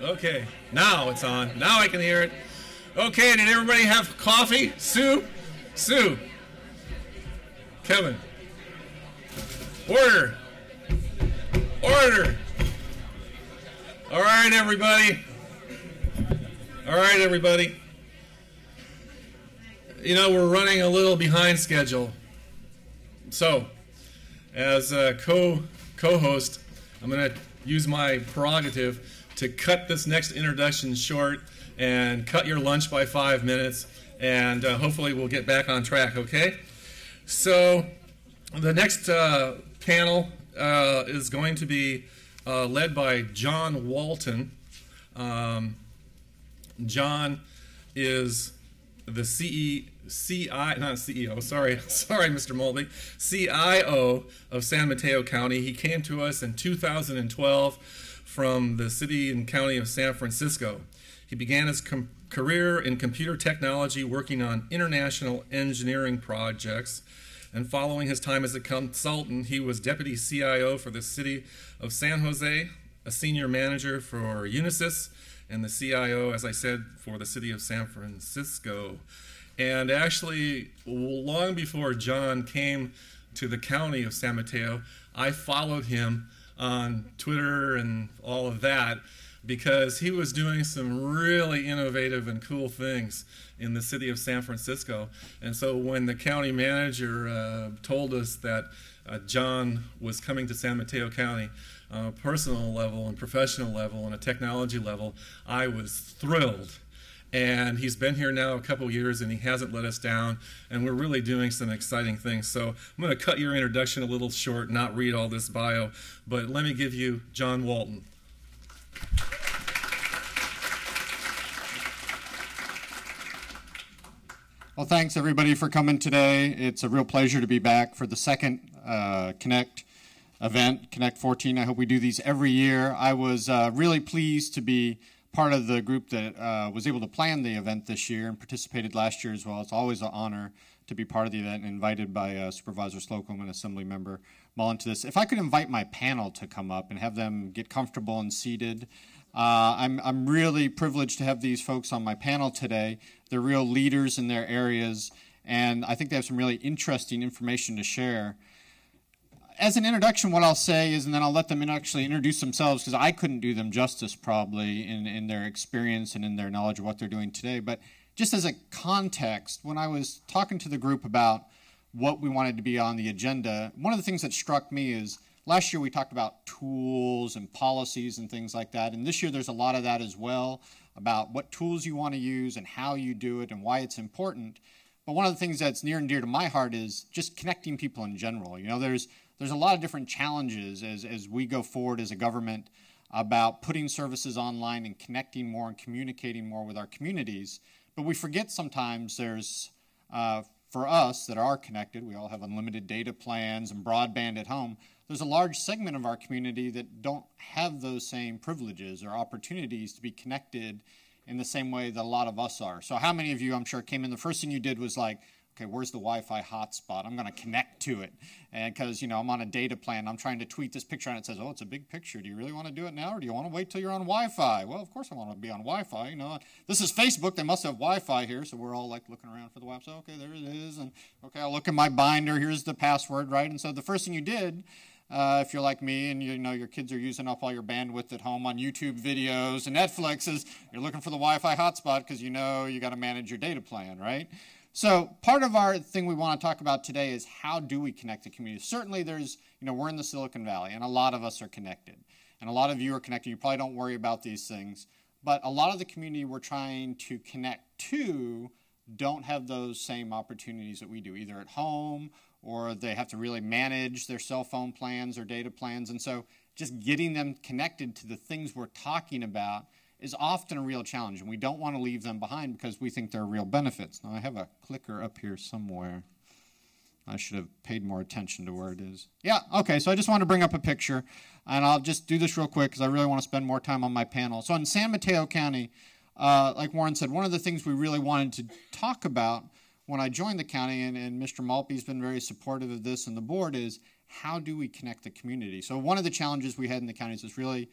Okay, now it's on. Now I can hear it. Okay, did everybody have coffee? Sue? Sue? Kevin? Order! Order! All right, everybody. All right, everybody. You know, we're running a little behind schedule. So, as a co-host, I'm going to use my prerogative to cut this next introduction short and cut your lunch by 5 minutes, and hopefully we'll get back on track, okay? So, the next panel is going to be led by Jon Walton. Jon is the Mr. Mulvey, CIO of San Mateo County. He came to us in 2012 from the city and county of San Francisco. He began his career in computer technology working on international engineering projects. And following his time as a consultant, he was deputy CIO for the city of San Jose, a senior manager for Unisys, and the CIO, as I said, for the city of San Francisco. And actually, long before Jon came to the county of San Mateo, I followed him on Twitter and all of that because he was doing some really innovative and cool things in the city of San Francisco. And so when the county manager told us that Jon was coming to San Mateo County on a personal level and professional level and a technology level, I was thrilled. And he's been here now a couple years and he hasn't let us down, and we're really doing some exciting things. So I'm going to cut your introduction a little short, not read all this bio, but let me give you Jon Walton. Well, thanks everybody for coming today. It's a real pleasure to be back for the second Connect event, Connect14. I hope we do these every year. I was really pleased to be part of the group that was able to plan the event this year and participated last year as well. It's always an honor to be part of the event and invited by Supervisor Slocum and Assembly Member Mullen to this. If I could invite my panel to come up and have them get comfortable and seated. I'm really privileged to have these folks on my panel today. They're real leaders in their areas, and I think they have some really interesting information to share. As an introduction, what I'll say is, and then I'll let them actually introduce themselves because I couldn't do them justice probably in their experience and in their knowledge of what they're doing today. But just as a context, when I was talking to the group about what we wanted to be on the agenda, one of the things that struck me is last year we talked about tools and policies and things like that, and this year there's a lot of that as well about what tools you want to use and how you do it and why it's important. But one of the things that's near and dear to my heart is just connecting people in general. You know, there's a lot of different challenges as we go forward as a government about putting services online and connecting more and communicating more with our communities. But we forget sometimes there's, for us that are connected, we all have unlimited data plans and broadband at home, there's a large segment of our community that don't have those same privileges or opportunities to be connected in the same way that a lot of us are. So how many of you, I'm sure, came in, the first thing you did was like, okay, where's the Wi-Fi hotspot? I'm going to connect to it. And because, you know, I'm on a data plan, I'm trying to tweet this picture and it says, oh, it's a big picture. Do you really want to do it now or do you want to wait till you're on Wi-Fi? Well, of course I want to be on Wi-Fi. You know, this is Facebook. They must have Wi-Fi here. So we're all like looking around for the Wi-Fi. So, okay, there it is. And okay, I'll look in my binder. Here's the password, right? And so the first thing you did, if you're like me and you know your kids are using up all your bandwidth at home on YouTube videos and Netflix, is you're looking for the Wi-Fi hotspot because you know you got to manage your data plan, right? So part of our thing we want to talk about today is how do we connect the community? Certainly there's, you know, we're in the Silicon Valley and a lot of us are connected. And a lot of you are connected. You probably don't worry about these things. But a lot of the community we're trying to connect to don't have those same opportunities that we do, either at home or they have to really manage their cell phone plans or data plans. And so just getting them connected to the things we're talking about is often a real challenge, and we don't want to leave them behind because we think they're real benefits. Now, I have a clicker up here somewhere. I should have paid more attention to where it is. Yeah, okay, so I just want to bring up a picture, and I'll just do this real quick because I really want to spend more time on my panel. So in San Mateo County, like Warren said, one of the things we really wanted to talk about when I joined the county, and Mr. Malpe's been very supportive of this and the board, is how do we connect the community? So one of the challenges we had in the county is really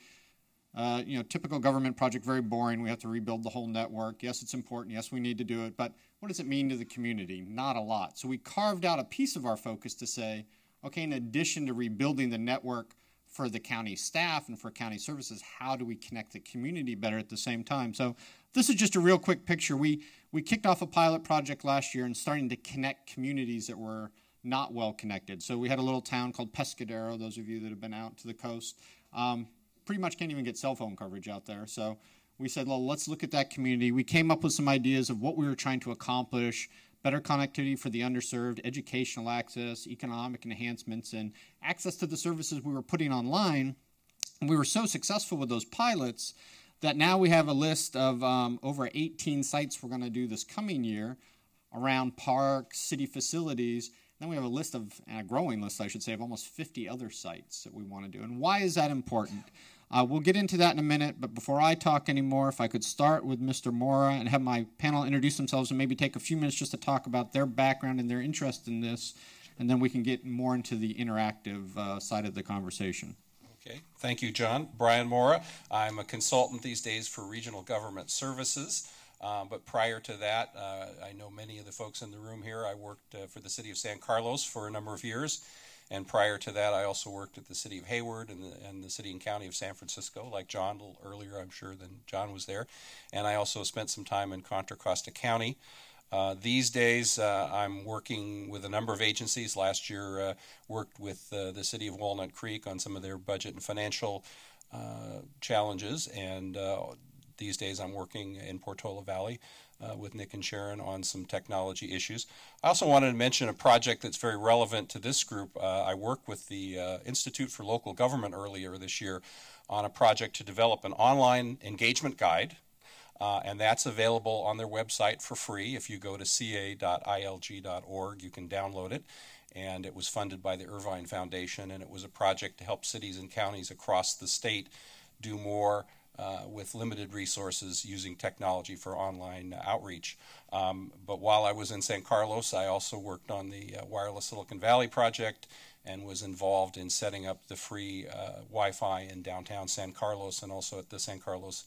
typical government project, very boring. We have to rebuild the whole network. Yes, it's important. Yes, we need to do it. But what does it mean to the community? Not a lot. So we carved out a piece of our focus to say, okay, in addition to rebuilding the network for the county staff and for county services, how do we connect the community better at the same time? So this is just a real quick picture. We kicked off a pilot project last year and starting to connect communities that were not well connected. So we had a little town called Pescadero, those of you that have been out to the coast. Pretty much can't even get cell phone coverage out there. So we said, well, let's look at that community. We came up with some ideas of what we were trying to accomplish: better connectivity for the underserved, educational access, economic enhancements, and access to the services we were putting online. And we were so successful with those pilots that now we have a list of over 18 sites we're going to do this coming year around parks, city facilities. Then we have a list of, and a growing list, I should say, of almost 50 other sites that we want to do. And why is that important? We'll get into that in a minute, but before I talk anymore, if I could start with Mr. Moura and have my panel introduce themselves and maybe take a few minutes just to talk about their background and their interest in this, and then we can get more into the interactive side of the conversation. Okay, thank you, John. Brian Moura. I'm a consultant these days for regional government services. But prior to that, I know many of the folks in the room here. I worked for the city of San Carlos for a number of years. And prior to that, I also worked at the city of Hayward and the city and county of San Francisco, like John, a little earlier, I'm sure, than John was there. And I also spent some time in Contra Costa County. These days, I'm working with a number of agencies. Last year, worked with the city of Walnut Creek on some of their budget and financial challenges. And these days, I'm working in Portola Valley with Nick and Sharon on some technology issues. I also wanted to mention a project that's very relevant to this group. I worked with the Institute for Local Government earlier this year on a project to develop an online engagement guide, and that's available on their website for free. If you go to ca.ilg.org, you can download it. And it was funded by the Irvine Foundation, and it was a project to help cities and counties across the state do more with limited resources using technology for online outreach. But while I was in San Carlos, I also worked on the Wireless Silicon Valley project and was involved in setting up the free Wi-Fi in downtown San Carlos and also at the San Carlos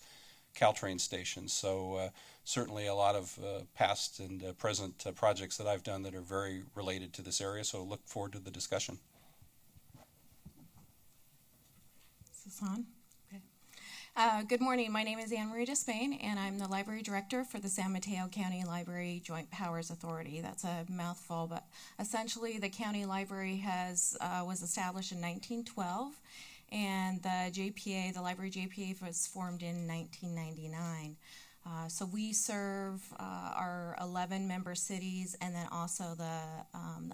Caltrain station. So certainly a lot of past and present projects that I've done that are very related to this area. So look forward to the discussion. Is this on? Good morning. My name is Anne-Marie Despain, and I'm the Library Director for the San Mateo County Library Joint Powers Authority. That's a mouthful, but essentially the county library was established in 1912, and the JPA, the Library JPA, was formed in 1999. So we serve our 11 member cities and then also the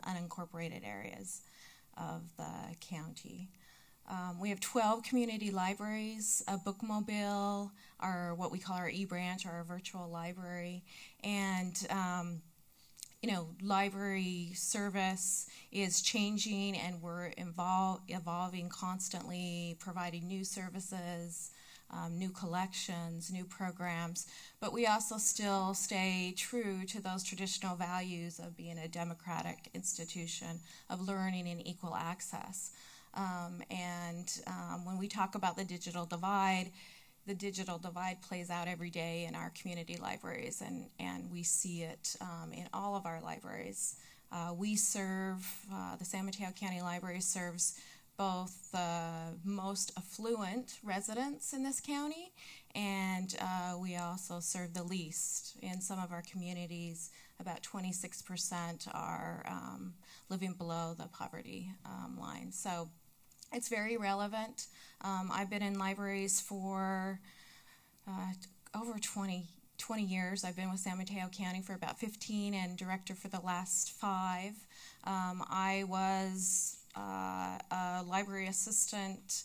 unincorporated areas of the county. We have 12 community libraries, a bookmobile, our what we call our e-branch, our virtual library, and library service is changing, and we're evolving constantly, providing new services, new collections, new programs, but we also still stay true to those traditional values of being a democratic institution of learning and equal access. When we talk about the digital divide plays out every day in our community libraries, and we see it in all of our libraries. We serve, the San Mateo County Library serves both the most affluent residents in this county, and we also serve the least. In some of our communities, about 26% are living below the poverty line. So it's very relevant. I've been in libraries for over 20 years. I've been with San Mateo County for about 15 and director for the last 5. I was a library assistant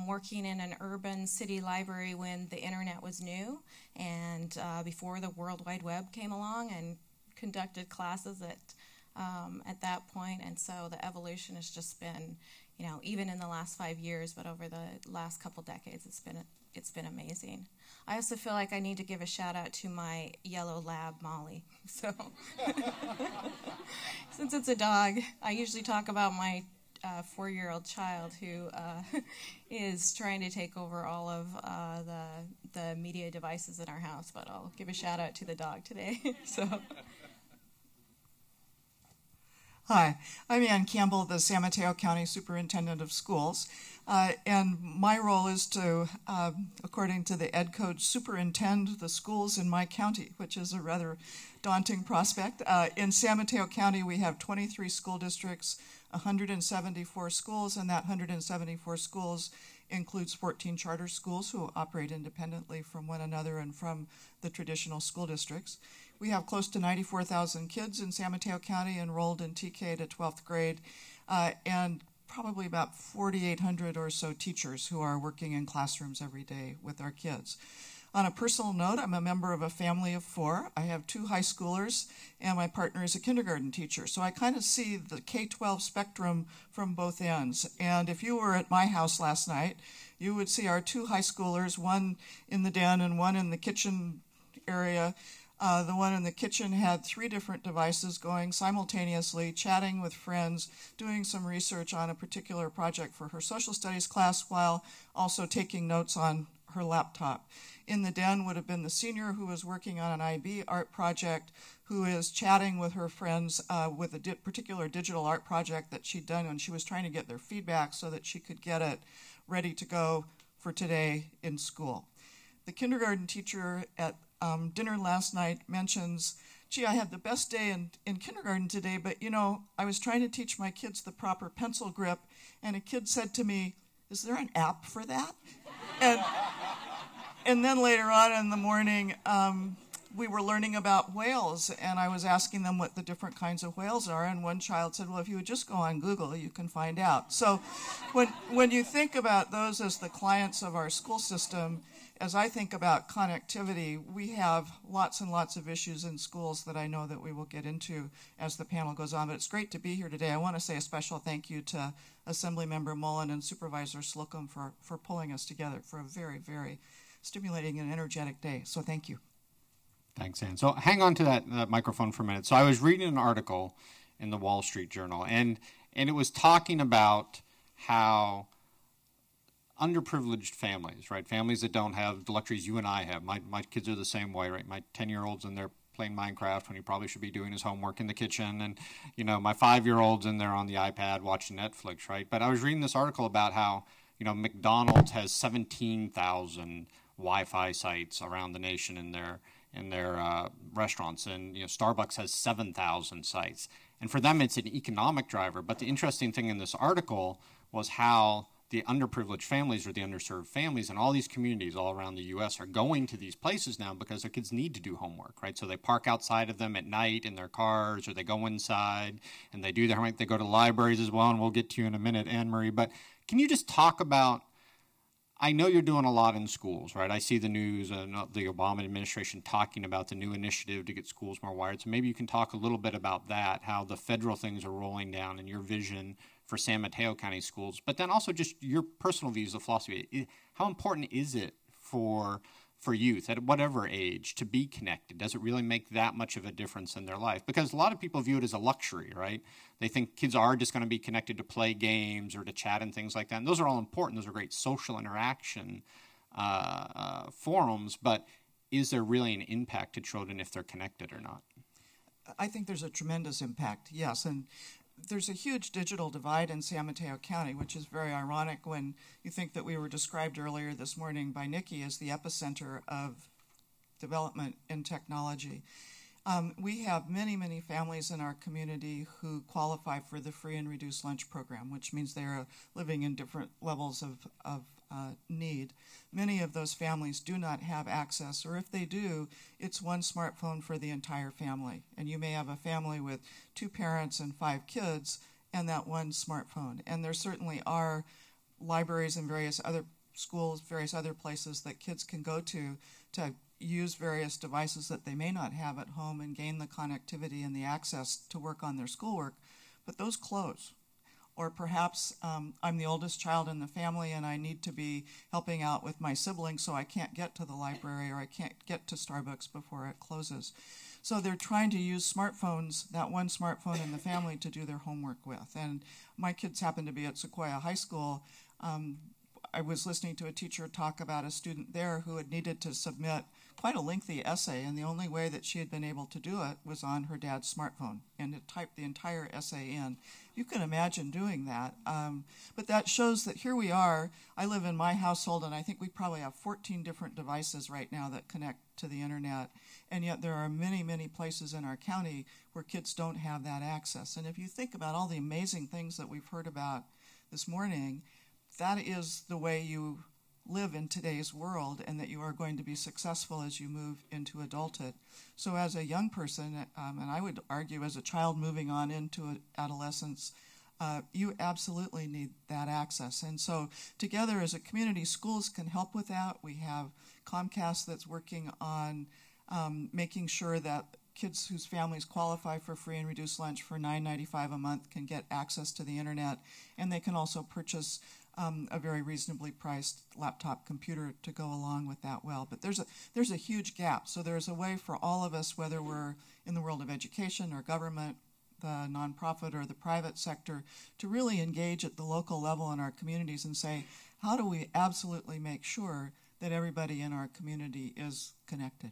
working in an urban city library when the internet was new and before the World Wide Web came along, and conducted classes at that point. And so the evolution has just been, even in the last 5 years, but over the last couple decades, it's been amazing. I also feel like I need to give a shout out to my yellow lab, Molly. So, since it's a dog, I usually talk about my 4-year-old child who is trying to take over all of the media devices in our house, but I'll give a shout out to the dog today. Hi, I'm Ann Campbell, the San Mateo County Superintendent of Schools, and my role is to, according to the Ed Code, superintend the schools in my county, which is a rather daunting prospect. In San Mateo County, we have 23 school districts, 174 schools, and that 174 schools includes 14 charter schools who operate independently from one another and from the traditional school districts. We have close to 94,000 kids in San Mateo County enrolled in TK to 12th grade, and probably about 4,800 or so teachers who are working in classrooms every day with our kids. On a personal note, I'm a member of a family of 4. I have 2 high schoolers, and my partner is a kindergarten teacher. So I kind of see the K-12 spectrum from both ends. And if you were at my house last night, you would see our 2 high schoolers, one in the den and one in the kitchen area. The one in the kitchen had 3 different devices going simultaneously, chatting with friends, doing some research on a particular project for her social studies class while also taking notes on her laptop. In the den would have been the senior who was working on an IB art project, who is chatting with her friends with a particular digital art project that she'd done, and she was trying to get their feedback so that she could get it ready to go for today in school. The kindergarten teacher at dinner last night mentions, gee, I had the best day in kindergarten today, but you know, I was trying to teach my kids the proper pencil grip, and a kid said to me, is there an app for that? And then later on in the morning, we were learning about whales, and I was asking them what the different kinds of whales are, and one child said, well, if you would just go on Google, you can find out. So when you think about those as the clients of our school system, as I think about connectivity, we have lots and lots of issues in schools that I know that we will get into as the panel goes on, but it's great to be here today. I want to say a special thank you to Assemblymember Mullen and Supervisor Slocum for pulling us together for a very, very stimulating and energetic day. So thank you. Thanks, Ann. So hang on to that microphone for a minute. So I was reading an article in the Wall Street Journal, and it was talking about how underprivileged families, right? Families that don't have the luxuries you and I have. My kids are the same way, right? My 10-year-old's in there playing Minecraft when he probably should be doing his homework in the kitchen. And, you know, my 5-year-old's in there on the iPad watching Netflix, right? But I was reading this article about how, you know, McDonald's has 17,000 Wi-Fi sites around the nation in their restaurants, and you know, Starbucks has 7,000 sites. And for them, it's an economic driver. But the interesting thing in this article was how the underprivileged families or the underserved families in all these communities all around the U.S. are going to these places now because their kids need to do homework, right? So they park outside of them at night in their cars, or they go inside and they do their homework. They go to libraries as well, and we'll get to you in a minute, Anne-Marie. But can you just talk about, I know you're doing a lot in schools, right? I see the news and the Obama administration talking about the new initiative to get schools more wired. So maybe you can talk a little bit about that, how the federal things are rolling down and your vision for San Mateo County schools, but then also just your personal views of philosophy. How important is it for youth at whatever age to be connected? Does it really make that much of a difference in their life? Because a lot of people view it as a luxury, right? They think kids are just going to be connected to play games or to chat and things like that. And those are all important. Those are great social interaction forums. But is there really an impact to children if they're connected or not? I think there's a tremendous impact, yes. And there's a huge digital divide in San Mateo County, which is very ironic when you think that we were described earlier this morning by Nikki as the epicenter of development in technology. We have many, many families in our community who qualify for the free and reduced lunch program, which means they're living in different levels of need. Many of those families do not have access, or if they do, it's one smartphone for the entire family. And you may have a family with 2 parents and 5 kids and that one smartphone. And there certainly are libraries and various other schools, various other places that kids can go to use various devices that they may not have at home and gain the connectivity and the access to work on their schoolwork. But those close. Or perhaps I'm the oldest child in the family and I need to be helping out with my siblings, so I can't get to the library or I can't get to Starbucks before it closes. So they're trying to use smartphones, that one smartphone in the family, to do their homework with. And my kids happen to be at Sequoia High School. I was listening to a teacher talk about a student there who had needed to submit quite a lengthy essay, and the only way that she had been able to do it was on her dad's smartphone, and to type the entire essay in. You can imagine doing that. But that shows that here we are. I live in my household, and I think we probably have 14 different devices right now that connect to the internet, and yet there are many, many places in our county where kids don't have that access. And if you think about all the amazing things that we've heard about this morning, that is the way you live in today's world, and that you are going to be successful as you move into adulthood. So as a young person, and I would argue as a child moving on into adolescence, you absolutely need that access. And so together as a community, schools can help with that. We have Comcast that's working on making sure that kids whose families qualify for free and reduced lunch for $9.95 a month can get access to the internet, and they can also purchase a very reasonably priced laptop computer to go along with that well. But there's a huge gap. So there's a way for all of us, whether we're in the world of education or government, the nonprofit or the private sector, to really engage at the local level in our communities and say, how do we absolutely make sure that everybody in our community is connected?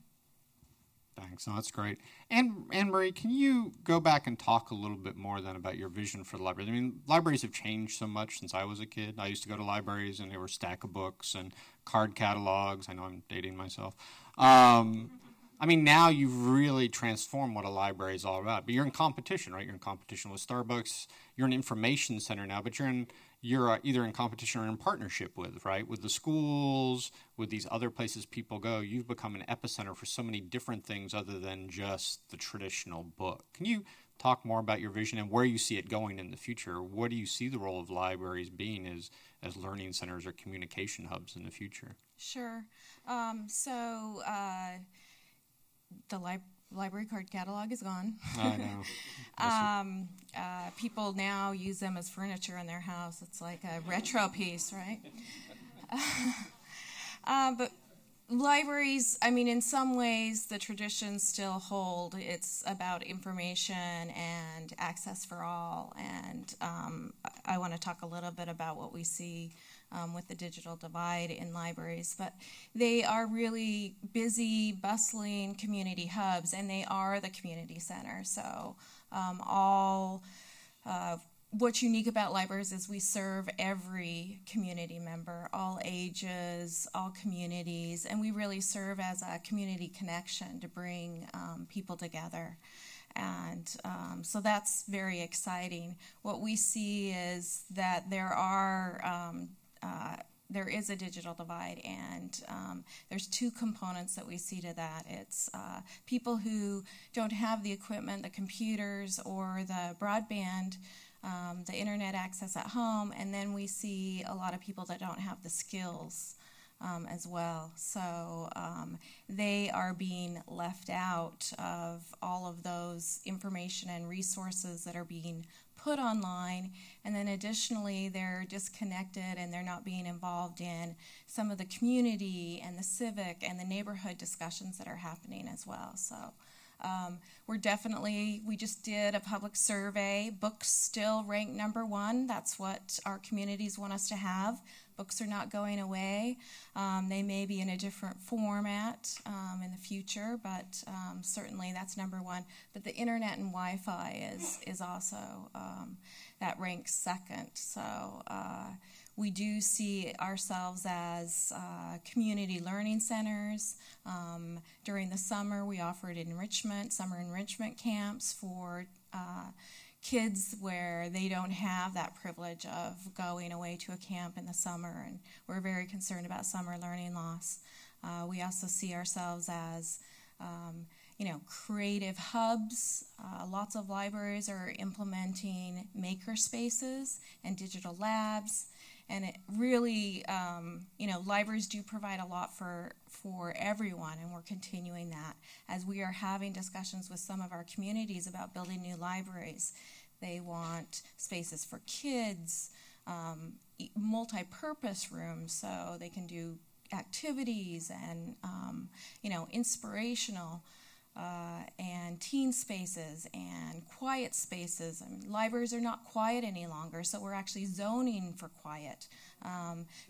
Thanks. No, that's great. And Anne-Marie, can you go back and talk a little bit more then about your vision for the library? I mean, libraries have changed so much since I was a kid. I used to go to libraries and there were a stack of books and card catalogs. I know I'm dating myself. I mean, now you've really transformed what a library is all about. But you're in competition, right? You're in competition with Starbucks. You're an information center now, but you're either in competition or in partnership with, right? With the schools, with these other places people go. You've become an epicenter for so many different things other than just the traditional book. Can you talk more about your vision and where you see it going in the future? What do you see the role of libraries being as learning centers or communication hubs in the future? Sure. The library card catalog is gone. I know. People now use them as furniture in their house. It's like a retro piece, right? But libraries, I mean, in some ways, the traditions still hold. It's about information and access for all. And I want to talk a little bit about what we see with the digital divide in libraries. But they are really busy, bustling community hubs, and they are the community center. So what's unique about libraries is we serve every community member, all ages, all communities, and we really serve as a community connection to bring people together. And so that's very exciting. What we see is that there is a digital divide, and there's two components that we see to that. It's people who don't have the equipment, the computers, or the broadband, the internet access at home, and then we see a lot of people that don't have the skills as well. So they are being left out of all of those information and resources that are being put online, and then additionally they're disconnected and they're not being involved in some of the community and the civic and the neighborhood discussions that are happening as well. So we just did a public survey. Books still rank number one. That's what our communities want us to have. Books are not going away. They may be in a different format in the future, but certainly that's number one. But the internet and Wi-Fi is also, that ranks second. So we do see ourselves as community learning centers. During the summer, we offered summer enrichment camps for kids where they don't have that privilege of going away to a camp in the summer, and we're very concerned about summer learning loss. We also see ourselves as creative hubs. Lots of libraries are implementing maker spaces and digital labs, and it really, libraries do provide a lot for everyone, and we're continuing that as we are having discussions with some of our communities about building new libraries. They want spaces for kids, multi-purpose rooms so they can do activities and, inspirational and teen spaces and quiet spaces. I mean, libraries are not quiet any longer, so we're actually zoning for quiet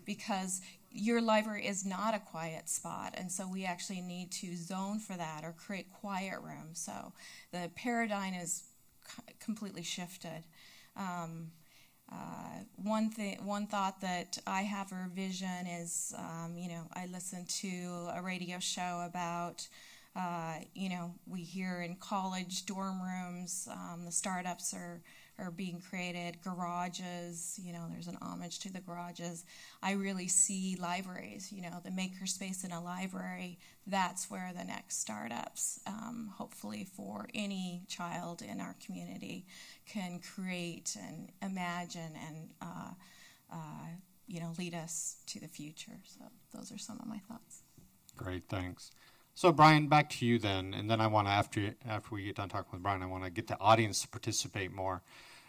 because your library is not a quiet spot, and so we actually need to zone for that or create quiet rooms. So the paradigm is completely shifted. One thought that I have or vision is, I listen to a radio show about, we hear in college dorm rooms, the startups are being created, garages, there's an homage to the garages. I really see libraries, the makerspace in a library, that's where the next startups, hopefully for any child in our community, can create and imagine and, lead us to the future. So those are some of my thoughts. Great, thanks. So Brian, back to you then, and then I want to, after we get done talking with Brian, I want to get the audience to participate more,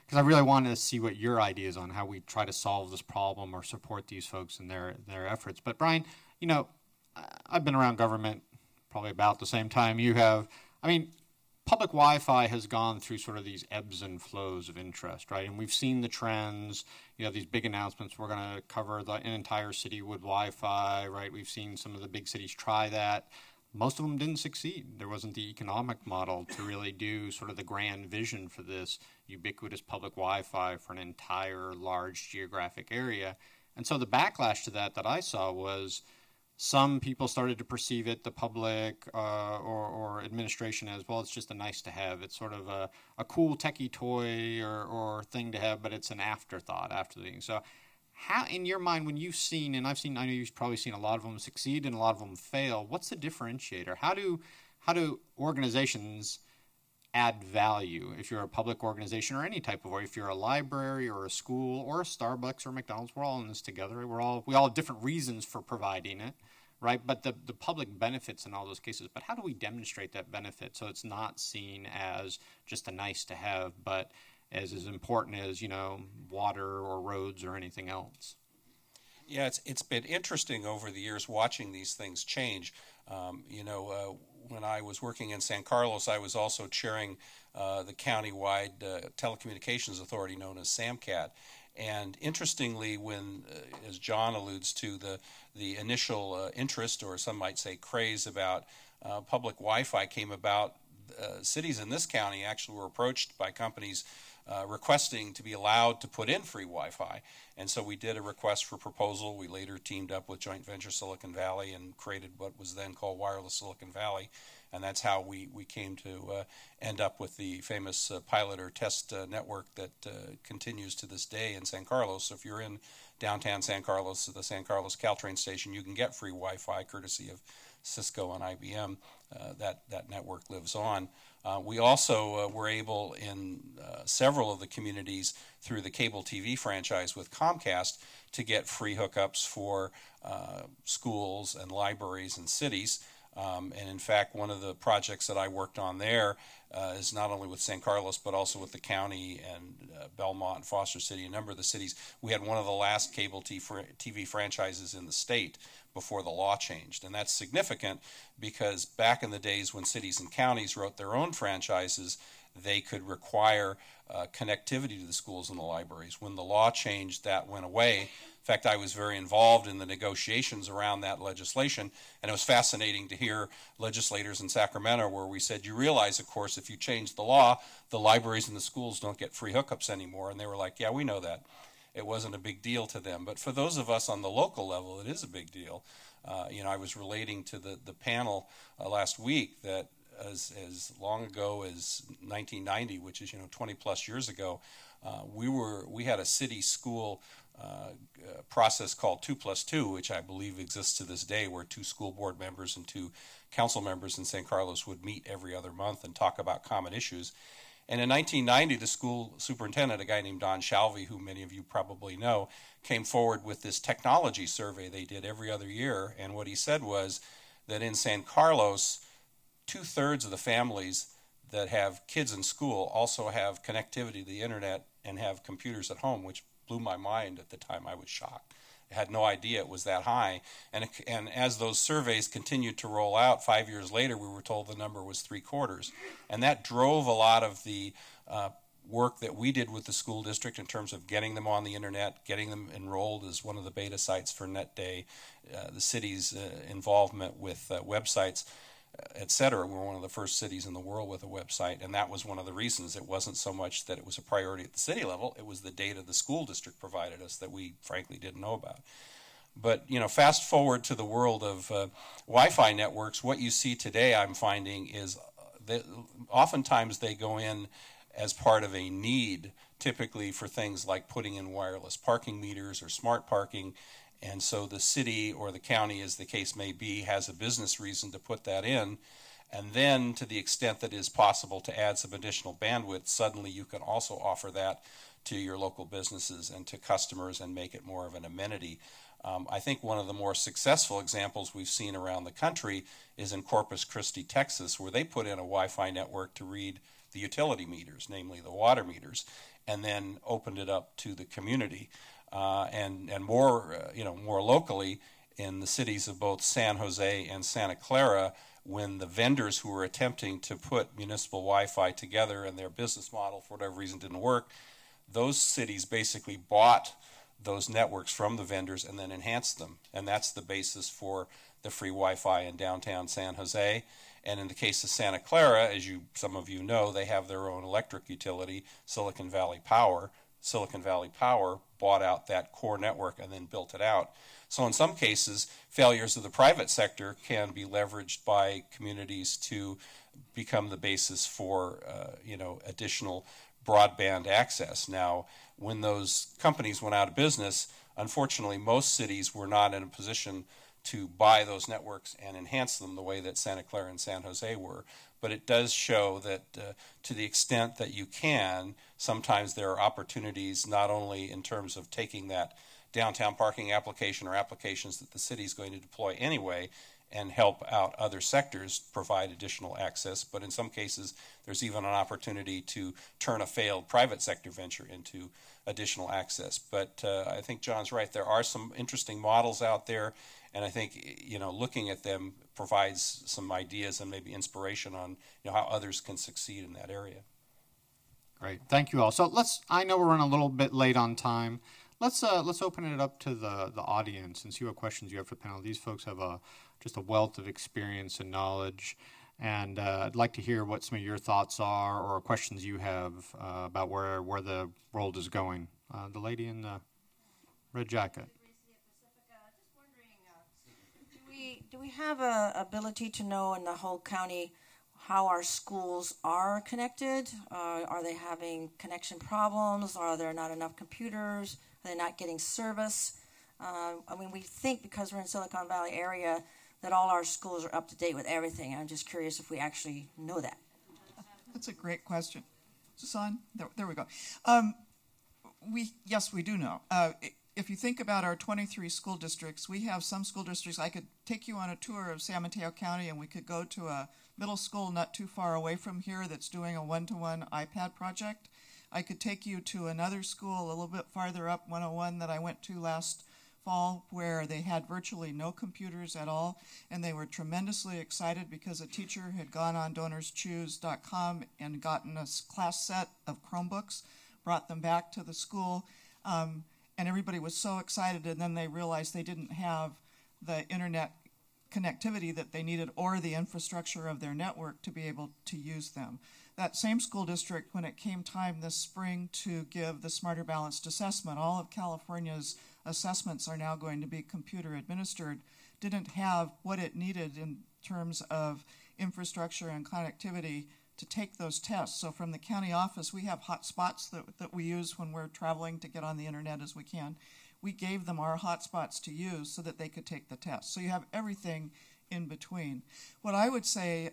because I really want to see what your ideas on how we try to solve this problem or support these folks in their efforts. But Brian, I've been around government probably about the same time you have. I mean, public Wi-Fi has gone through sort of these ebbs and flows of interest, right? And we've seen the trends, these big announcements, we're going to cover an entire city with Wi-Fi, right? We've seen some of the big cities try that. Most of them didn't succeed. There wasn't the economic model to really do sort of the grand vision for this ubiquitous public Wi-Fi for an entire large geographic area. And so the backlash to that I saw was some people started to perceive it, the public or administration, as, well, it's just a nice to have. It's sort of a cool techie toy or thing to have, but it's an afterthought after the thing. So how, in your mind, when you've seen, and I know you've probably seen a lot of them succeed and a lot of them fail, what's the differentiator? How do organizations add value? If you're a public organization or any type of, or if you're a library or a school or a Starbucks or McDonald's, we're all in this together. We all have different reasons for providing it, right? But the public benefits in all those cases. But how do we demonstrate that benefit so it's not seen as just a nice to have, but as important as, water or roads or anything else? Yeah, it's been interesting over the years watching these things change. When I was working in San Carlos, I was also chairing the countywide telecommunications authority known as SAMCAT. And interestingly, when, as Jon alludes to, the initial interest, or some might say craze about public Wi-Fi came about, cities in this county actually were approached by companies requesting to be allowed to put in free Wi-Fi. And so we did a request for proposal. We later teamed up with joint venture Silicon Valley and created what was then called Wireless Silicon Valley. And that's how we came to end up with the famous pilot or test network that continues to this day in San Carlos. So if you're in downtown San Carlos, the San Carlos Caltrain station, you can get free Wi-Fi courtesy of Cisco and IBM. That network lives on. We also were able in several of the communities through the cable TV franchise with Comcast to get free hookups for schools and libraries and cities. And in fact, one of the projects that I worked on there is not only with San Carlos, but also with the county and Belmont and Foster City, a number of the cities. We had one of the last cable TV franchises in the state before the law changed. And that's significant because back in the days when cities and counties wrote their own franchises, they could require connectivity to the schools and the libraries. When the law changed, that went away. In fact, I was very involved in the negotiations around that legislation, and it was fascinating to hear legislators in Sacramento where we said, you realize, of course, if you change the law, the libraries and the schools don't get free hookups anymore. And they were like, yeah, we know that. It wasn't a big deal to them. But for those of us on the local level, it is a big deal. I was relating to the panel last week that as long ago as 1990, which is 20 plus years ago, we had a city school process called 2+2, which I believe exists to this day, where 2 school board members and 2 council members in San Carlos would meet every other month and talk about common issues. And in 1990, the school superintendent, a guy named Don Shalvey, who many of you probably know, came forward with this technology survey they did every other year. And what he said was that in San Carlos, 2/3 of the families that have kids in school also have connectivity to the internet and have computers at home, which blew my mind at the time. I was shocked. had no idea it was that high. And as those surveys continued to roll out, 5 years later, we were told the number was 3/4. And that drove a lot of the work that we did with the school district in terms of getting them on the internet, getting them enrolled as one of the beta sites for Net Day, the city's involvement with websites, et cetera. We're one of the first cities in the world with a website, and that was one of the reasons. It wasn't so much that it was a priority at the city level, it was the data the school district provided us that we frankly didn't know about. But, you know, fast forward to the world of Wi-Fi networks, what you see today, I'm finding, is that oftentimes they go in as part of a need, typically for things like putting in wireless parking meters or smart parking. And so the city or the county, as the case may be, has a business reason to put that in. And then to the extent that it is possible to add some additional bandwidth, suddenly you can also offer that to your local businesses and to customers and make it more of an amenity. I think one of the more successful examples we've seen around the country is in Corpus Christi, Texas, where they put in a Wi-Fi network to read the utility meters, namely the water meters, and then opened it up to the community. And more, more locally in the cities of both San Jose and Santa Clara, when the vendors who were attempting to put municipal Wi-Fi together and their business model, for whatever reason, didn't work, those cities basically bought those networks from the vendors and then enhanced them. And that's the basis for the free Wi-Fi in downtown San Jose. And in the case of Santa Clara, as some of you know, they have their own electric utility, Silicon Valley Power. Silicon Valley Power bought out that core network and then built it out. So in some cases, failures of the private sector can be leveraged by communities to become the basis for additional broadband access. Now, when those companies went out of business, unfortunately, most cities were not in a position to buy those networks and enhance them the way that Santa Clara and San Jose were. But it does show that to the extent that you can, sometimes there are opportunities not only in terms of taking that downtown parking application or applications that the city is going to deploy anyway and help out other sectors provide additional access, but in some cases there's even an opportunity to turn a failed private sector venture into additional access. But I think John's right. There are some interesting models out there, and I think looking at them provides some ideas and maybe inspiration on how others can succeed in that area. Great, thank you all. So I know we're running a little bit late on time. Let's open it up to the audience and see what questions you have for the panel. These folks have just a wealth of experience and knowledge, and I'd like to hear what some of your thoughts are or questions you have about where the world is going. The lady in the red jacket. Do we have a ability to know in the whole county how our schools are connected? Are they having connection problems? Are there not enough computers? Are they not getting service? We think because we're in Silicon Valley area that all our schools are up to date with everything. I'm just curious if we actually know that. That's a great question. Is this on? There we go. Yes, we do know. If you think about our 23 school districts, we have some school districts. I could take you on a tour of San Mateo County, and we could go to a middle school not too far away from here that's doing a one-to-one iPad project. I could take you to another school a little bit farther up, 101, that I went to last fall, where they had virtually no computers at all, and they were tremendously excited because a teacher had gone on DonorsChoose.com and gotten a class set of Chromebooks, brought them back to the school, and everybody was so excited, and then they realized they didn't have the internet connectivity that they needed or the infrastructure of their network to be able to use them. That same school district, when it came time this spring to give the Smarter Balanced Assessment, all of California's assessments are now going to be computer administered, didn't have what it needed in terms of infrastructure and connectivity to take those tests. So from the county office, we have hotspots that we use when we're traveling to get on the internet as we can. We gave them our hotspots to use so that they could take the test. So you have everything in between. What I would say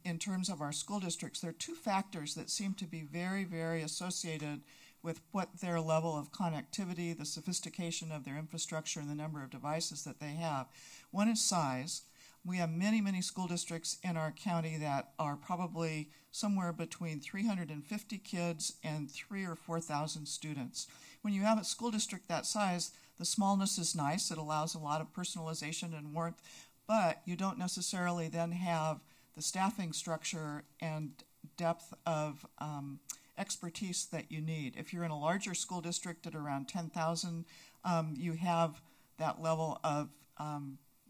in terms of our school districts, there are two factors that seem to be very, very associated with what their level of connectivity, the sophistication of their infrastructure, and the number of devices that they have. One is size. We have many, many school districts in our county that are probably somewhere between 350 kids and 3,000 or 4,000 students. When you have a school district that size, The smallness is nice. It allows a lot of personalization and warmth, but you don't necessarily then have the staffing structure and depth of expertise that you need. If you're in a larger school district at around 10,000, you have that level of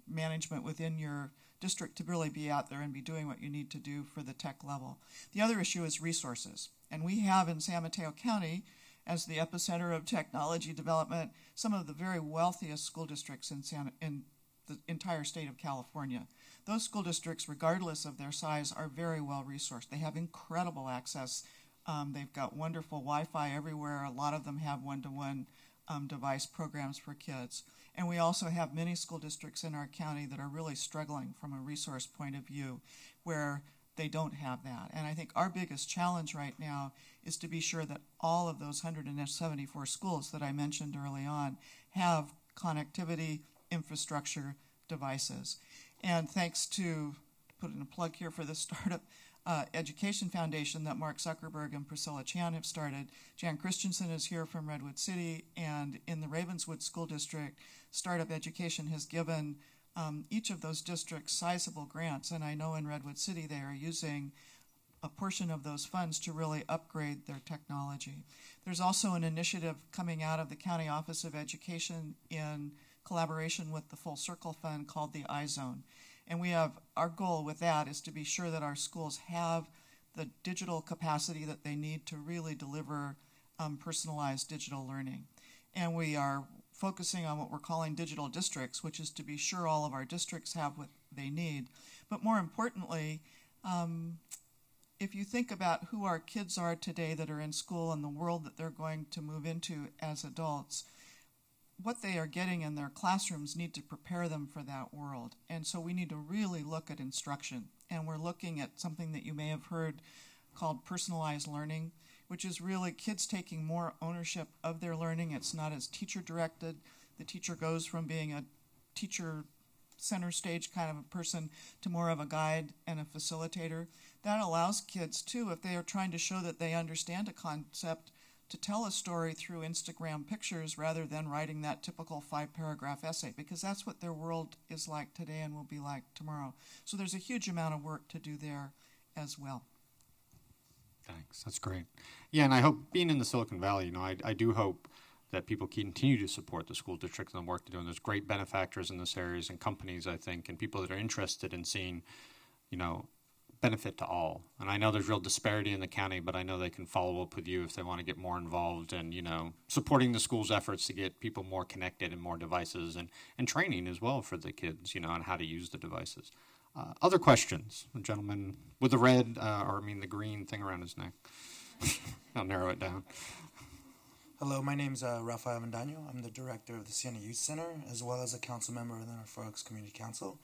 management within your district to really be out there and be doing what you need to do for the tech level. The other issue is resources. And we have in San Mateo County, as the epicenter of technology development, some of the very wealthiest school districts in the entire state of California. Those school districts, regardless of their size, are very well resourced. They have incredible access. They've got wonderful Wi-Fi everywhere. A lot of them have one-to-one device programs for kids. And we also have many school districts in our county that are really struggling from a resource point of view, where they don't have that. And I think our biggest challenge right now is to be sure that all of those 174 schools that I mentioned early on have connectivity, infrastructure, devices. And thanks to, put in a plug here for the Startup Education Foundation that Mark Zuckerberg and Priscilla Chan have started. Jan Christensen is here from Redwood City, and in the Ravenswood School District, Startup Education has given each of those districts sizable grants, and I know in Redwood City they are using a portion of those funds to really upgrade their technology. There's also an initiative coming out of the County Office of Education in collaboration with the Full Circle Fund called the iZone. And we have, our goal with that is to be sure that our schools have the digital capacity that they need to really deliver personalized digital learning. And we are focusing on what we're calling digital districts, which is to be sure all of our districts have what they need. But more importantly, if you think about who our kids are today that are in school and the world that they're going to move into as adults, what they are getting in their classrooms need to prepare them for that world. And so we need to really look at instruction. And we're looking at something that you may have heard called personalized learning, which is really kids taking more ownership of their learning. It's not as teacher-directed. The teacher goes from being a teacher center stage kind of a person to more of a guide and a facilitator. That allows kids, too, if they are trying to show that they understand a concept, to tell a story through Instagram pictures rather than writing that typical 5-paragraph essay, because that's what their world is like today and will be like tomorrow. So there's a huge amount of work to do there as well. Thanks. That's great. Yeah, and I hope, being in the Silicon Valley, I do hope that people continue to support the school districts and the work they're doing. There's great benefactors in this areas and companies, I think, and people that are interested in seeing, benefit to all. And I know there's real disparity in the county, but I know they can follow up with you if they want to get more involved and, supporting the school's efforts to get people more connected and more devices and training as well for the kids, on how to use the devices. Other questions? The gentleman with the red, the green thing around his neck. I'll narrow it down. Hello, my name is Rafael Avendaño. I'm the director of the Siena Youth Center, as well as a council member of the North Forks Community Council.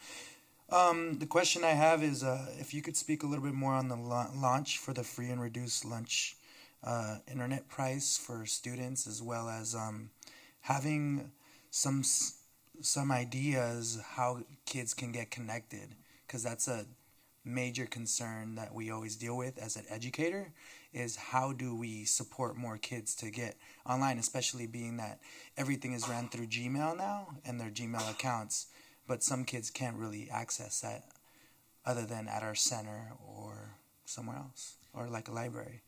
The question I have is if you could speak a little bit more on the launch for the free and reduced lunch internet price for students, as well as having some ideas how kids can get connected, because that's a major concern that we always deal with as an educator, is how do we support more kids to get online, especially being that everything is ran through Gmail now and their Gmail accounts. But some kids can't really access that other than at our center or somewhere else, or like a library.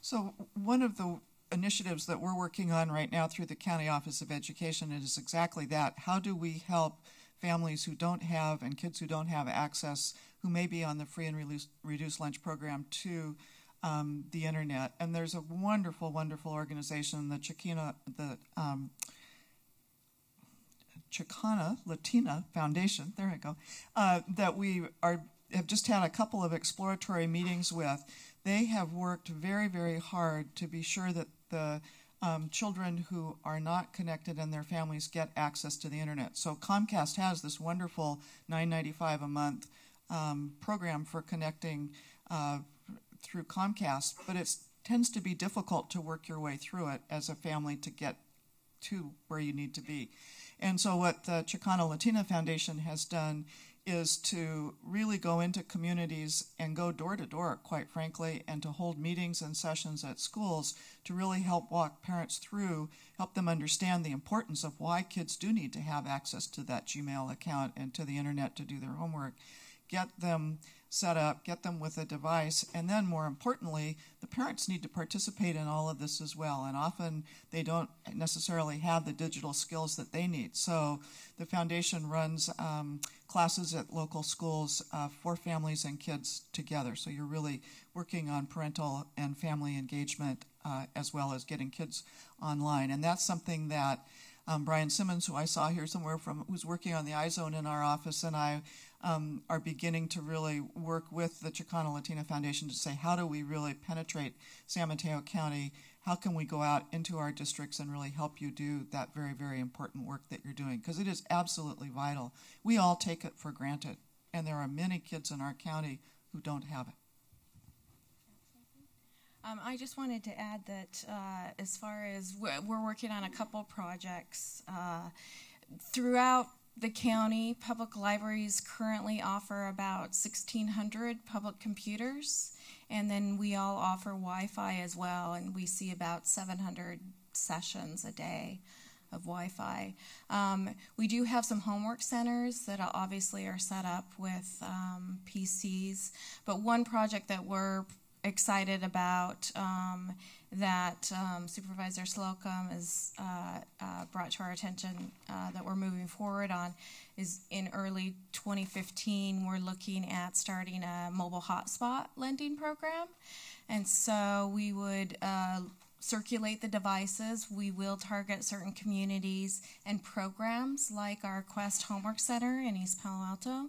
So one of the initiatives that we're working on right now through the County Office of Education is exactly that. How do we help families who don't have, and kids who don't have access, who may be on the free and reduced lunch program, to the internet? And there's a wonderful, wonderful organization, the Chicano Latino Foundation, there I go, that we have just had a couple of exploratory meetings with. They have worked very, very hard to be sure that the children who are not connected and their families get access to the internet. So Comcast has this wonderful $9.95 a month program for connecting through Comcast, but it tends to be difficult to work your way through it as a family to get to where you need to be. And so what the Chicano Latina Foundation has done is to really go into communities and go door to door, quite frankly, and to hold meetings and sessions at schools to really help walk parents through, help them understand the importance of why kids do need to have access to that Gmail account and to the internet to do their homework. Get them set up, get them with a device, and then more importantly, the parents need to participate in all of this as well, and often they don't necessarily have the digital skills that they need. So the foundation runs classes at local schools for families and kids together. So you're really working on parental and family engagement as well as getting kids online, and that's something that Brian Simmons, who I saw here somewhere who's working on the iZone in our office, and I are beginning to really work with the Chicano Latino Foundation to say, how do we really penetrate San Mateo County? How can we go out into our districts and really help you do that very, very important work that you're doing? Because it is absolutely vital. We all take it for granted, and there are many kids in our county who don't have it. I just wanted to add that as far as we're working on a couple projects throughout the county, public libraries currently offer about 1,600 public computers, and then we all offer Wi-Fi as well, and we see about 700 sessions a day of Wi-Fi. We do have some homework centers that obviously are set up with PCs, but one project that we're excited about that Supervisor Slocum has brought to our attention that we're moving forward on is in early 2015, we're looking at starting a mobile hotspot lending program. And so we would circulate the devices. We will target certain communities and programs like our Quest Homework Center in East Palo Alto.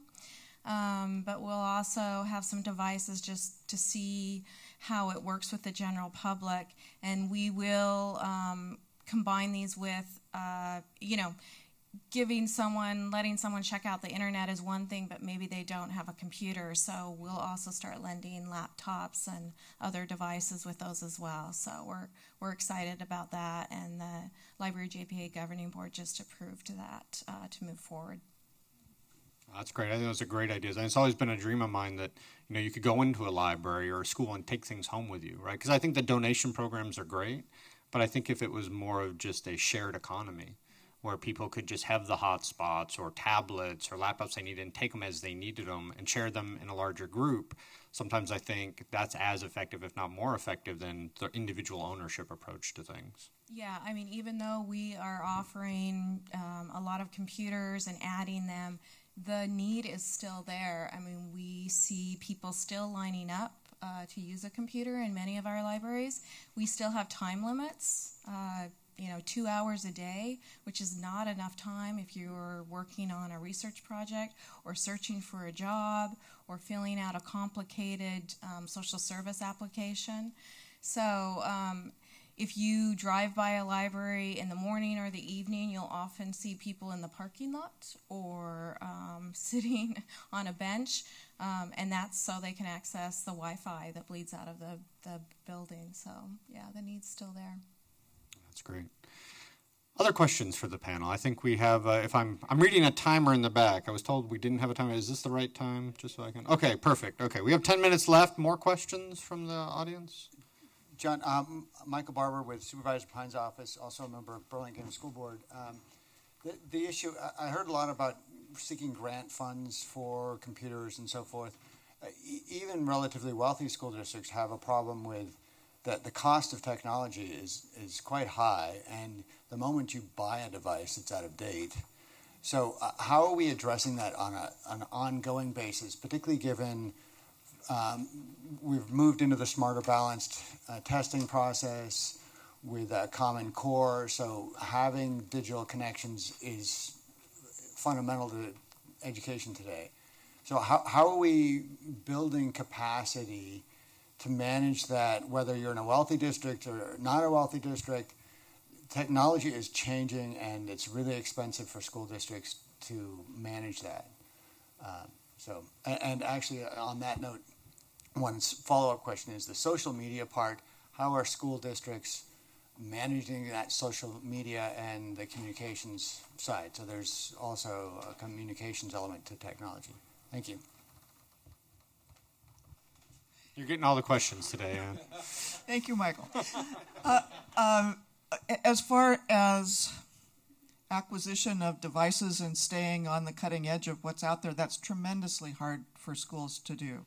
But we'll also have some devices just to see how it works with the general public, and we will combine these with, letting someone check out the internet is one thing, but maybe they don't have a computer, so we'll also start lending laptops and other devices with those as well. So we're excited about that, and the Library JPA Governing Board just approved that to move forward. That's great. I think those are great ideas. And it's always been a dream of mine that, you could go into a library or a school and take things home with you, right? Because I think the donation programs are great, but I think if it was more of just a shared economy where people could just have the hotspots or tablets or laptops they needed and take them as they needed them and share them in a larger group, sometimes I think that's as effective, if not more effective, than the individual ownership approach to things. Yeah, I mean, even though we are offering a lot of computers and adding them, the need is still there. I mean, we see people still lining up to use a computer in many of our libraries. We still have time limits, 2 hours a day, which is not enough time if you're working on a research project or searching for a job or filling out a complicated social service application. So if you drive by a library in the morning or the evening, you'll often see people in the parking lot or sitting on a bench, and that's so they can access the Wi-Fi that bleeds out of the building. So, yeah, the need's still there. That's great. Other questions for the panel? I think we have, I'm reading a timer in the back. I was told we didn't have a timer. Is this the right time? Just so I can. Okay, perfect. Okay, we have 10 minutes left. More questions from the audience? John, Michael Barber with Supervisor Pine's office, also a member of Burlington School Board. The issue, I heard a lot about seeking grant funds for computers and so forth. Even relatively wealthy school districts have a problem with that the cost of technology is quite high, and the moment you buy a device, it's out of date. So how are we addressing that on an ongoing basis, particularly given we've moved into the smarter balanced testing process with a common core, so having digital connections is fundamental to education today. So how are we building capacity to manage that, whether you're in a wealthy district or not a wealthy district? Technology is changing, and it's really expensive for school districts to manage that. And actually, on that note, one follow-up question is the social media part. How are school districts managing that social media and the communications side. So there's also a communications element to technology. Thank you. You're getting all the questions today, Anne. Thank you, Michael. As far as acquisition of devices and staying on the cutting edge of what's out there, that's tremendously hard for schools to do.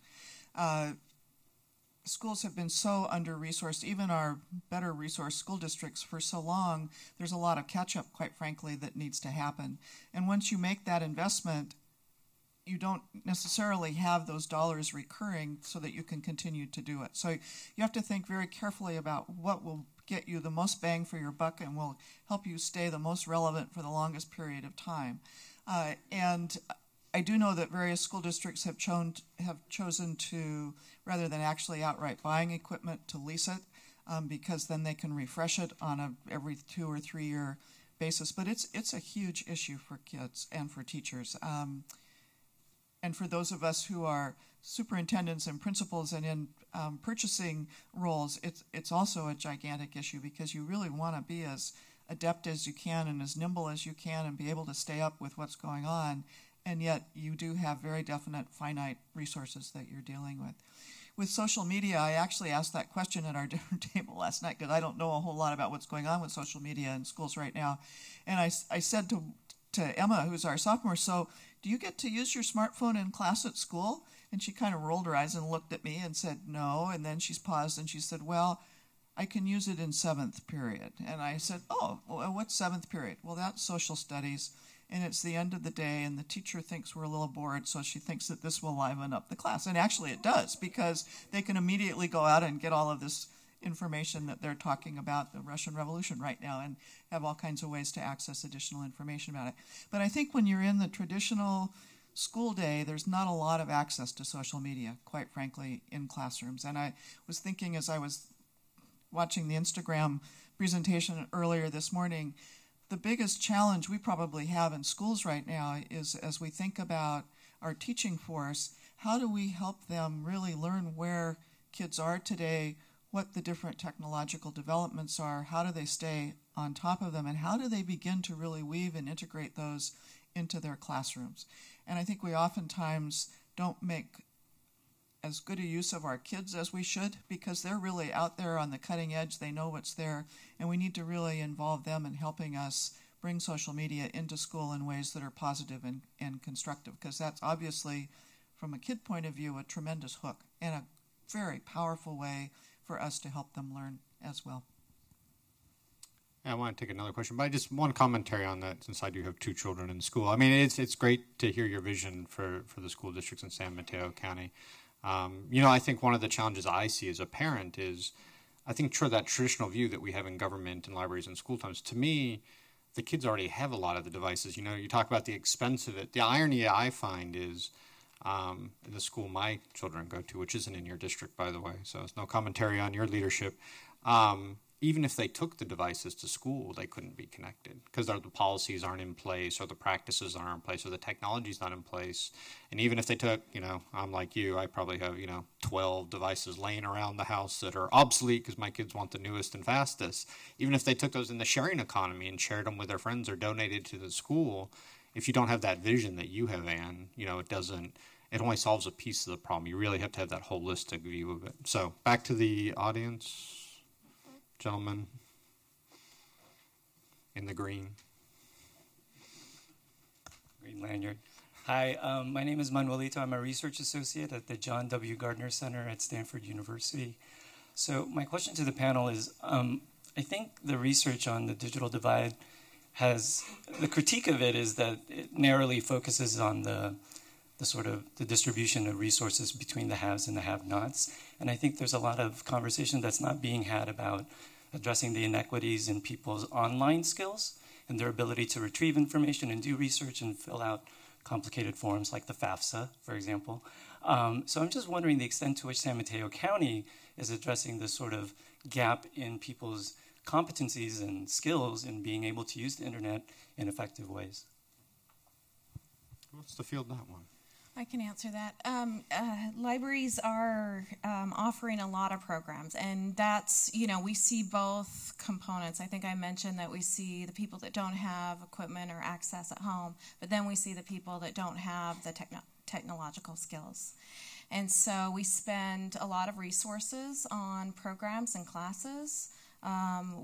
Schools have been so under-resourced, even our better resourced school districts for so long, there's a lot of catch-up, quite frankly, that needs to happen. And once you make that investment, you don't necessarily have those dollars recurring so that you can continue to do it. So you have to think very carefully about what will get you the most bang for your buck and will help you stay the most relevant for the longest period of time. And I do know that various school districts have chosen to, rather than actually outright buying equipment, to lease it, because then they can refresh it on a every 2 or 3 year basis. But it's a huge issue for kids and for teachers. And for those of us who are superintendents and principals and in purchasing roles, it's also a gigantic issue, because you really want to be as adept as you can and as nimble as you can and be able to stay up with what's going on. And yet you do have very definite finite resources that you're dealing with. With social media, I actually asked that question at our dinner table last night, because I don't know a whole lot about what's going on with social media in schools right now. And I said to Emma, who's our sophomore, so do you get to use your smartphone in class at school? And she kind of rolled her eyes and looked at me and said no. And then she's paused and she said, well, I can use it in 7th period. And I said, oh, well, what's 7th period? Well, that's social studies. And it's the end of the day, and the teacher thinks we're a little bored, so she thinks that this will liven up the class. And actually it does, because they can immediately go out and get all of this information that they're talking about, the Russian Revolution right now, and have all kinds of ways to access additional information about it. But I think when you're in the traditional school day, there's not a lot of access to social media, quite frankly, in classrooms. And I was thinking, as I was watching the Instagram presentation earlier this morning, the biggest challenge we probably have in schools right now is, as we think about our teaching force, how do we help them really learn where kids are today, what the different technological developments are, how do they stay on top of them, and how do they begin to really weave and integrate those into their classrooms. And I think we oftentimes don't make as good a use of our kids as we should, because they're really out there on the cutting edge. They know what's there, and we need to really involve them in helping us bring social media into school in ways that are positive and constructive, because that's obviously, from a kid point of view, a tremendous hook and a very powerful way for us to help them learn as well. I want to take another question, but just one commentary on that, since I do have 2 children in school. I mean, it's great to hear your vision for the school districts in San Mateo County. I think one of the challenges I see as a parent is, I think that traditional view that we have in government and libraries and school times, to me, the kids already have a lot of the devices. You talk about the expense of it. The irony I find is, the school my children go to, which isn't in your district, by the way, so it's no commentary on your leadership, even if they took the devices to school, they couldn't be connected because the policies aren't in place, or the practices aren't in place, or the technology's not in place. And even if they took, I'm like you, I probably have, 12 devices laying around the house that are obsolete because my kids want the newest and fastest. Even if they took those in the sharing economy and shared them with their friends or donated to the school, if you don't have that vision that you have, Anne, it only solves a piece of the problem. You really have to have that holistic view of it. So back to the audience. Gentleman in the green lanyard. Hi, my name is Manuelito. I'm a research associate at the John W. Gardner Center at Stanford University. So my question to the panel is, I think the research on the digital divide the critique of it is that it narrowly focuses on the distribution of resources between the haves and the have-nots. And I think there's a lot of conversation that's not being had about addressing the inequities in people's online skills and their ability to retrieve information and do research and fill out complicated forms like the FAFSA, for example. So I'm just wondering the extent to which San Mateo County is addressing this sort of gap in people's competencies and skills in being able to use the internet in effective ways. What's the field that one? I can answer that. Libraries are offering a lot of programs, and that's, we see both components. I think I mentioned that we see the people that don't have equipment or access at home, but then we see the people that don't have the technological skills. And so we spend a lot of resources on programs and classes.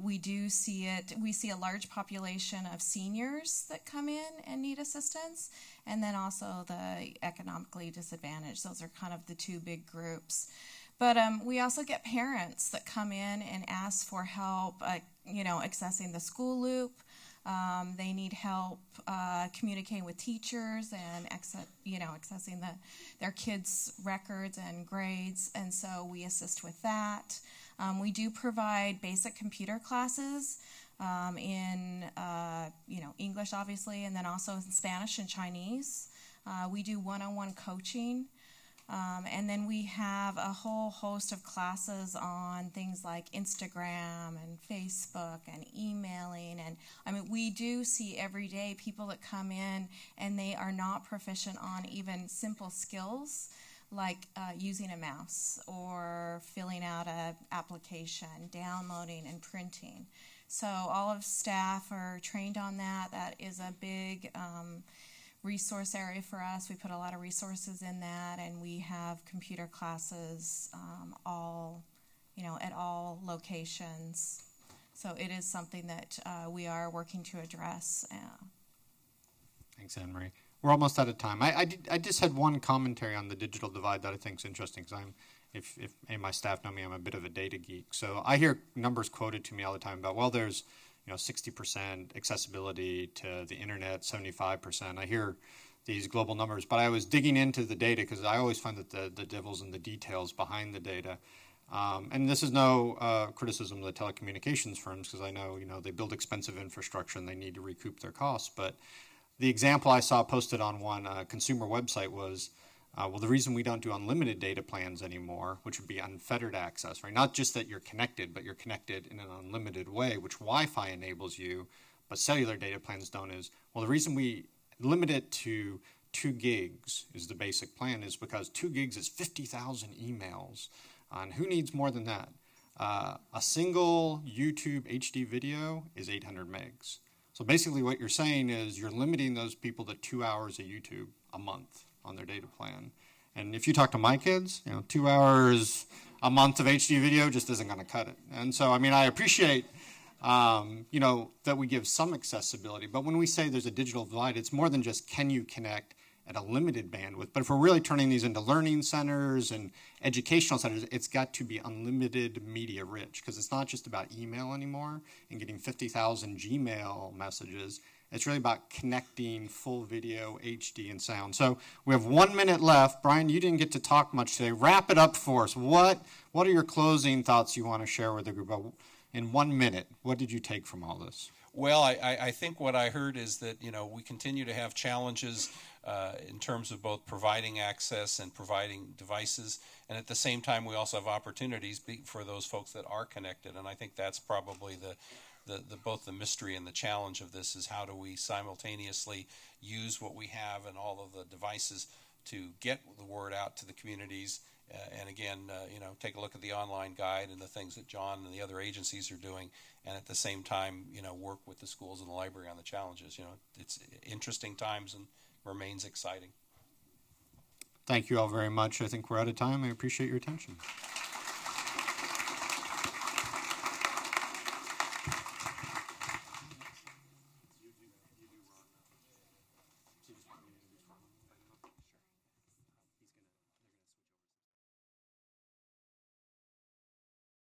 We see a large population of seniors that come in and need assistance, and then also the economically disadvantaged. Those are kind of the two big groups. But we also get parents that come in and ask for help, accessing the school loop. They need help communicating with teachers and accessing their kids' records and grades, and so we assist with that. We do provide basic computer classes in English, obviously, and then also in Spanish and Chinese. We do one-on-one coaching. And then we have a whole host of classes on things like Instagram and Facebook and emailing. And we do see every day people that come in and they are not proficient on even simple skills like using a mouse or filling out an application, downloading and printing. So all of staff are trained on that. That is a big resource area for us. We put a lot of resources in that, and we have computer classes at all locations. So it is something that we are working to address. Thanks, Anne-Marie. We're almost out of time. I just had one commentary on the digital divide that I think is interesting, because if any of my staff know me, I'm a bit of a data geek. So I hear numbers quoted to me all the time about, there's 60% accessibility to the internet, 75%. I hear these global numbers, but I was digging into the data because I always find that the devil's in the details behind the data. And this is no criticism of the telecommunications firms, because I know, they build expensive infrastructure and they need to recoup their costs. But the example I saw posted on one consumer website was, the reason we don't do unlimited data plans anymore, which would be unfettered access, right? Not just that you're connected, but you're connected in an unlimited way, which Wi-Fi enables you, but cellular data plans don't, the reason we limit it to 2 gigs is the basic plan is because 2 gigs is 50,000 emails. And who needs more than that? A single YouTube HD video is 800 megs. So basically what you're saying is you're limiting those people to 2 hours of YouTube a month on their data plan. And if you talk to my kids, 2 hours a month of HD video just isn't going to cut it. And so, I appreciate, that we give some accessibility, but when we say there's a digital divide, it's more than just can you connect at a limited bandwidth. But if we're really turning these into learning centers and educational centers, it's got to be unlimited media rich, because it's not just about email anymore and getting 50,000 Gmail messages. It's really about connecting full video, HD, and sound. So we have 1 minute left. Brian, you didn't get to talk much today. Wrap it up for us. What are your closing thoughts you want to share with the group? In 1 minute, what did you take from all this? Well, I think what I heard is that, we continue to have challenges in terms of both providing access and providing devices. And at the same time, we also have opportunities for those folks that are connected. And I think that's probably both the mystery and the challenge of this is how do we simultaneously use what we have and all of the devices to get the word out to the communities. And again, take a look at the online guide and the things that Jon and the other agencies are doing, and at the same time, work with the schools and the library on the challenges. It's interesting times and remains exciting. Thank you all very much. I think we're out of time. I appreciate your attention.